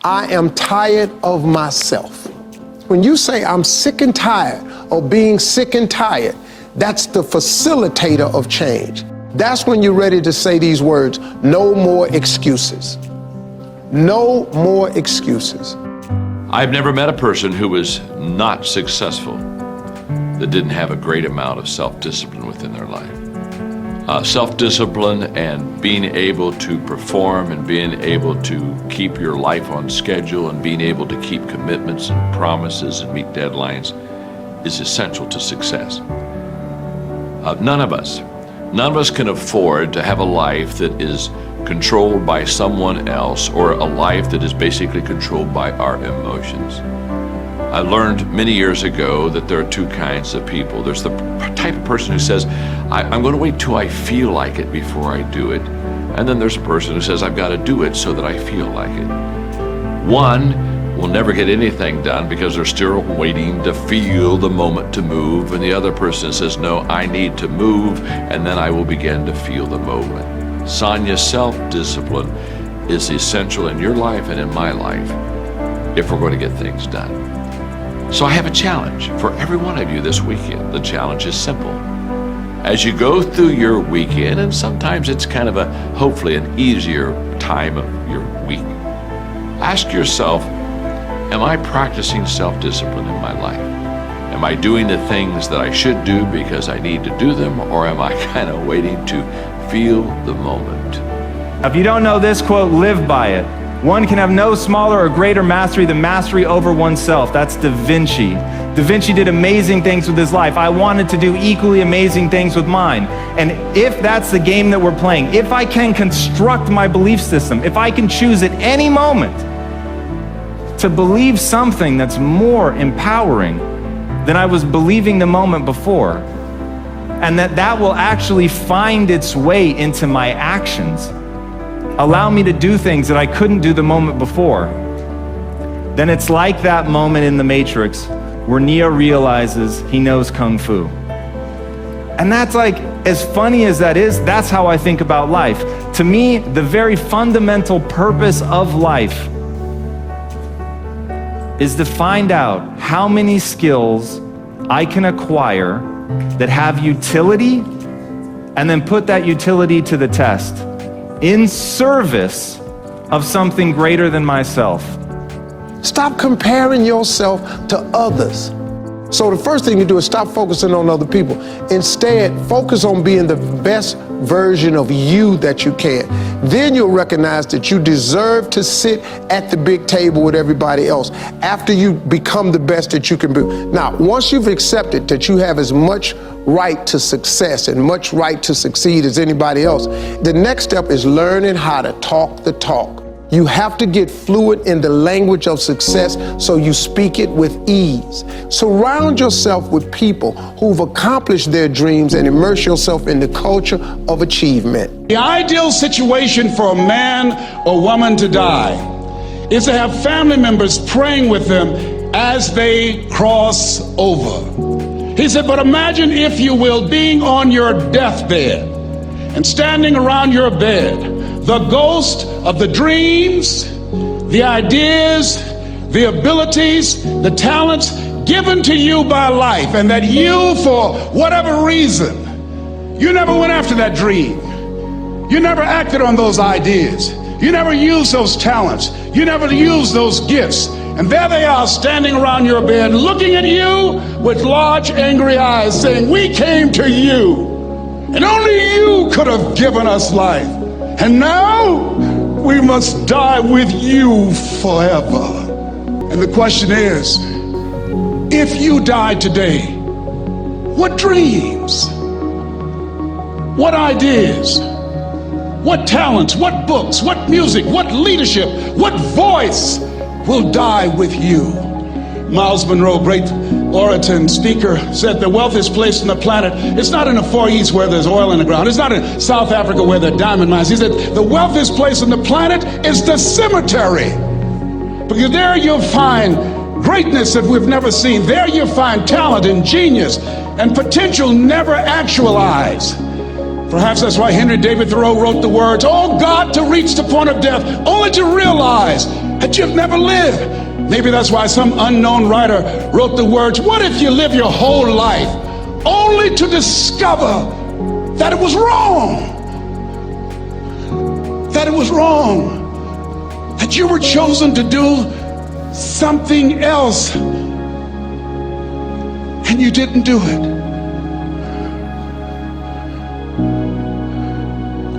I am tired of myself. When you say I'm sick and tired of being sick and tired, that's the facilitator of change. That's when you're ready to say these words: no more excuses. No more excuses. I've never met a person who was not successful that didn't have a great amount of self-discipline within their life. Self-discipline and being able to perform and being able to keep your life on schedule and being able to keep commitments and promises and meet deadlines is essential to success. None of us can afford to have a life that is controlled by someone else, or a life that is basically controlled by our emotions. I learned many years ago that there are two kinds of people. There's the type of person who says, I'm going to wait till I feel like it before I do it. And then there's a person who says, I've got to do it so that I feel like it. One will never get anything done because they're still waiting to feel the moment to move. And the other person says, no, I need to move, and then I will begin to feel the moment. Sonia, self-discipline is essential in your life and in my life if we're going to get things done. So I have a challenge for every one of you this weekend. The challenge is simple. As you go through your weekend, and sometimes it's kind of hopefully an easier time of your week, ask yourself, am I practicing self-discipline in my life? Am I doing the things that I should do because I need to do them, or am I kind of waiting to feel the moment? If you don't know this quote, live by it. One can have no smaller or greater mastery than mastery over oneself. That's Da Vinci. Da Vinci did amazing things with his life. I wanted to do equally amazing things with mine. And if that's the game that we're playing, if I can construct my belief system, if I can choose at any moment to believe something that's more empowering than I was believing the moment before, and that will actually find its way into my actions, allow me to do things that I couldn't do the moment before, then it's like that moment in The Matrix where Neo realizes he knows Kung Fu. And that's like, as funny as that is, that's how I think about life. To me, the very fundamental purpose of life is to find out how many skills I can acquire that have utility, and then put that utility to the test in service of something greater than myself. Stop comparing yourself to others. So the first thing you do is stop focusing on other people. Instead, focus on being the best version of you that you can. Then you'll recognize that you deserve to sit at the big table with everybody else after you become the best that you can be. Now, once you've accepted that you have as much right to success and much right to succeed as anybody else, the next step is learning how to talk the talk. You have to get fluent in the language of success so you speak it with ease. Surround yourself with people who've accomplished their dreams and immerse yourself in the culture of achievement. The ideal situation for a man or woman to die is to have family members praying with them as they cross over. He said, but imagine, if you will, being on your deathbed and standing around your bed, the ghost of the dreams, the ideas, the abilities, the talents given to you by life, and that you, for whatever reason, you never went after that dream. You never acted on those ideas. You never used those talents. You never used those gifts. And there they are standing around your bed looking at you with large angry eyes saying, we came to you and only you could have given us life. And now we must die with you forever. And the question is, if you died today, what dreams, what ideas, what talents, what books, what music, what leadership, what voice will die with you? Miles Monroe, great orator and speaker, said the wealthiest place on the planet, it's not in the Far East where there's oil in the ground. It's not in South Africa where there are diamond mines. He said the wealthiest place on the planet is the cemetery. Because there you'll find greatness that we've never seen. There you'll find talent and genius and potential never actualized. Perhaps that's why Henry David Thoreau wrote the words, oh God, to reach the point of death, only to realize that you've never lived. Maybe that's why some unknown writer wrote the words, what if you live your whole life only to discover that it was wrong? That it was wrong. That you were chosen to do something else and you didn't do it.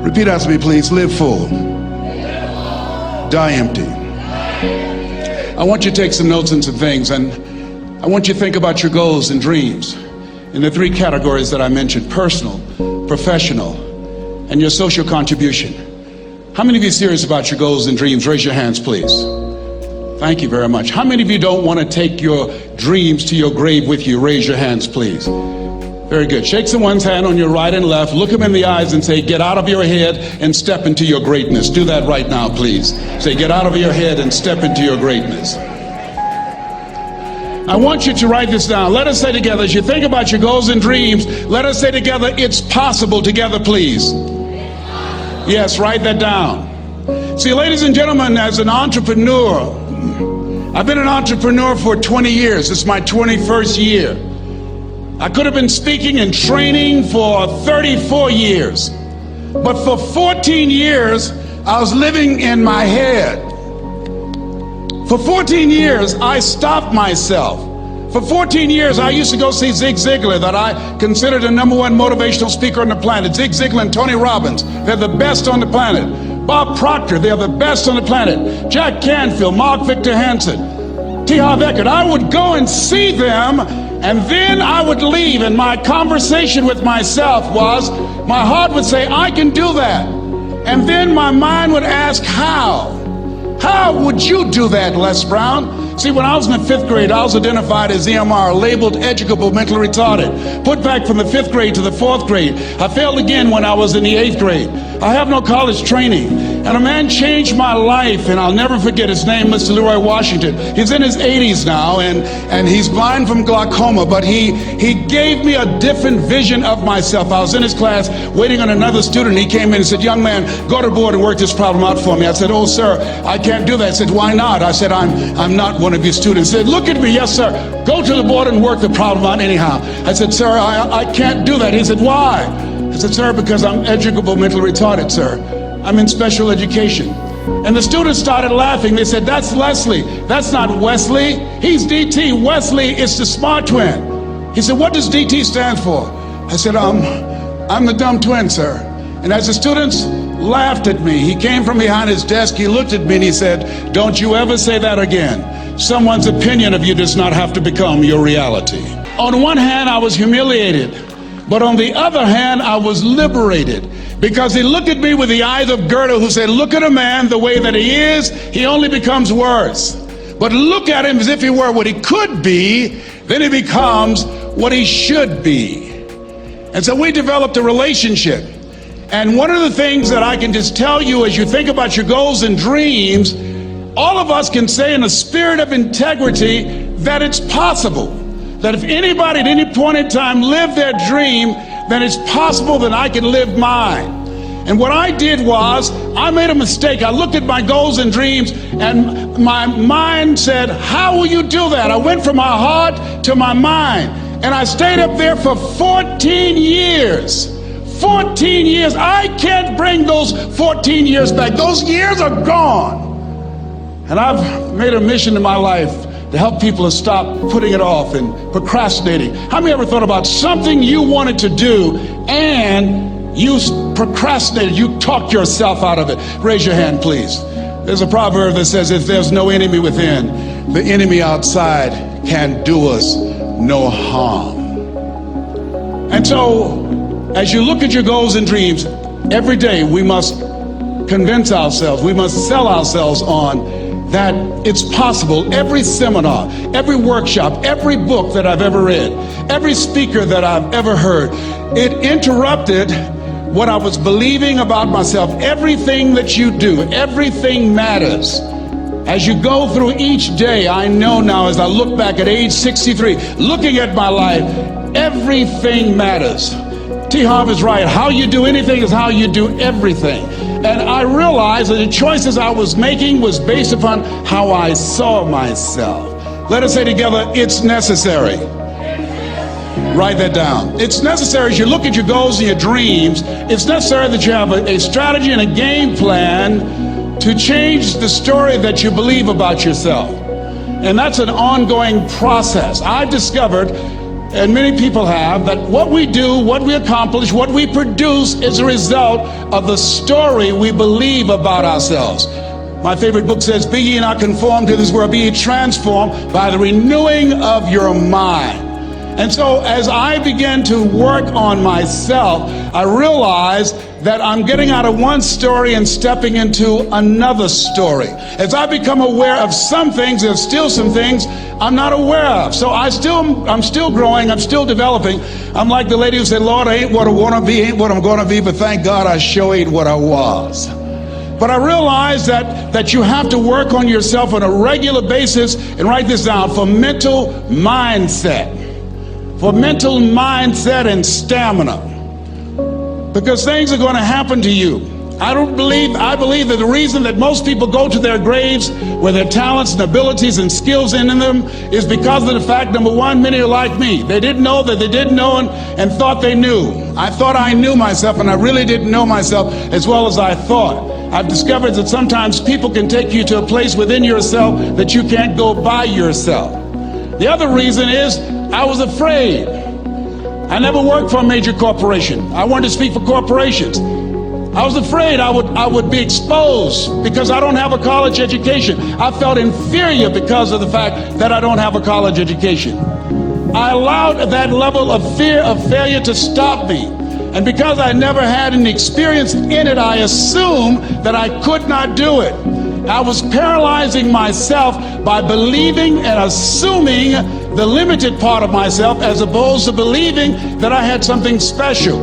Repeat after me, please. Live full. Die empty. I want you to take some notes and some things, and I want you to think about your goals and dreams in the three categories that I mentioned: personal, professional, and your social contribution. How many of you are serious about your goals and dreams? Raise your hands, please. Thank you very much. How many of you don't want to take your dreams to your grave with you? Raise your hands, please. Very good. Shake someone's hand on your right and left. Look them in the eyes and say, get out of your head and step into your greatness. Do that right now, please. Say, get out of your head and step into your greatness. I want you to write this down. Let us say together, as you think about your goals and dreams, let us say together, it's possible. Together, please. Yes, write that down. See, ladies and gentlemen, as an entrepreneur, I've been an entrepreneur for 20 years. It's my 21st year. I could have been speaking and training for 34 years. But for 14 years, I was living in my head. For 14 years, I stopped myself. For 14 years, I used to go see Zig Ziglar, that I considered the #1 motivational speaker on the planet. Zig Ziglar and Tony Robbins, they're the best on the planet. Bob Proctor, they're the best on the planet. Jack Canfield, Mark Victor Hansen, T. Harv Eker. I would go and see them, and then I would leave, and my conversation with myself was, my heart would say, I can do that. And then my mind would ask, how? How would you do that, Les Brown? See, when I was in the 5th grade, I was identified as EMR, labeled educable mentally retarded, put back from the 5th grade to the 4th grade. I failed again when I was in the 8th grade. I have no college training. And a man changed my life, and I'll never forget his name, Mr. Leroy Washington. He's in his 80s now, and he's blind from glaucoma, but he gave me a different vision of myself. I was in his class waiting on another student. He came in and said, young man, go to the board and work this problem out for me. I said, oh, sir, I can't do that. I said, why not? I said, I'm not one of your students. He said, look at me. Yes, sir. Go to the board and work the problem out anyhow. I said, sir, I can't do that. He said, why? I said, sir, because I'm educable mentally retarded, sir. I'm in special education. And the students started laughing. They said, that's Leslie. That's not Wesley. He's DT. Wesley is the smart twin. He said, what does DT stand for? I said, I'm the dumb twin, sir. And as the students laughed at me, he came from behind his desk, he looked at me and he said, don't you ever say that again. Someone's opinion of you does not have to become your reality. On one hand, I was humiliated, but on the other hand, I was liberated, because he looked at me with the eyes of Goethe, who said, look at a man the way that he is, he only becomes worse. But look at him as if he were what he could be, then he becomes what he should be. And so we developed a relationship. And one of the things that I can just tell you as you think about your goals and dreams, all of us can say in a spirit of integrity that it's possible. That if anybody at any point in time lived their dream, then it's possible that I can live mine. And what I did was, I made a mistake. I looked at my goals and dreams, and my mind said, how will you do that? I went from my heart to my mind, and I stayed up there for 14 years. 14 years. I can't bring those 14 years back. Those years are gone. And I've made a mission in my life to help people to stop putting it off and procrastinating. How many ever thought about something you wanted to do and you procrastinated, you talked yourself out of it? Raise your hand, please. There's a proverb that says, if there's no enemy within, the enemy outside can do us no harm. And so, as you look at your goals and dreams, every day we must convince ourselves, we must sell ourselves on that it's possible. Every seminar, every workshop, every book that I've ever read, every speaker that I've ever heard, it interrupted what I was believing about myself. Everything that you do, everything matters. As you go through each day, I know now as I look back at age 63, looking at my life, everything matters. T. Harv is right. How you do anything is how you do everything. And I realized that the choices I was making was based upon how I saw myself. Let us say together, it's necessary. Write that down. It's necessary as you look at your goals and your dreams, it's necessary that you have a strategy and a game plan to change the story that you believe about yourself. And that's an ongoing process. I've discovered, and many people have, that what we do, what we accomplish, what we produce is a result of the story we believe about ourselves. My favorite book says, "Be ye not conformed to this world, be ye transformed by the renewing of your mind." And so as I began to work on myself, I realized that I'm getting out of one story and stepping into another story. As I become aware of some things, there's still some things I'm not aware of. So I'm still growing, I'm still developing. I'm like the lady who said, "Lord, I ain't what I want to be, ain't what I'm going to be, but thank God I sure ain't what I was." But I realized that you have to work on yourself on a regular basis, and write this down, for mental mindset. For mental mindset and stamina. Because things are going to happen to you. I believe that the reason that most people go to their graves with their talents and abilities and skills in them is because of the fact, number one, many are like me. They didn't know that they didn't know and thought they knew. I thought I knew myself, and I really didn't know myself as well as I thought. I've discovered that sometimes people can take you to a place within yourself that you can't go by yourself. The other reason is I was afraid. I never worked for a major corporation. I wanted to speak for corporations. I was afraid I would be exposed because I don't have a college education. I felt inferior because of the fact that I don't have a college education. I allowed that level of fear of failure to stop me. And because I never had an experience in it, I assumed that I could not do it. I was paralyzing myself by believing and assuming the limited part of myself as opposed to believing that I had something special.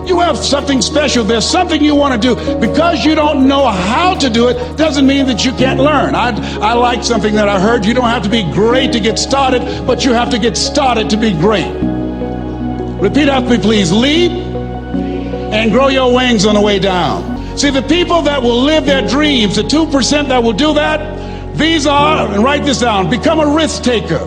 You have something special. There's something you want to do. Because you don't know how to do it doesn't mean that you can't learn. I like something that I heard. You don't have to be great to get started, but you have to get started to be great. Repeat after me, please. Leap and grow your wings on the way down. See, the people that will live their dreams, the 2% that will do that, these are, and write this down, become a risk taker.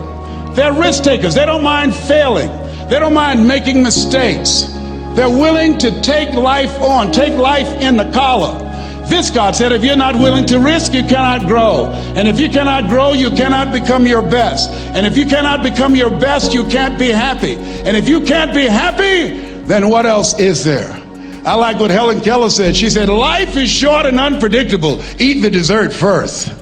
They're risk takers. They don't mind failing. They don't mind making mistakes. They're willing to take life on, take life in the collar. This, God said, if you're not willing to risk, you cannot grow. And if you cannot grow, you cannot become your best. And if you cannot become your best, you can't be happy. And if you can't be happy, then what else is there? I like what Helen Keller said. She said, life is short and unpredictable. Eat the dessert first.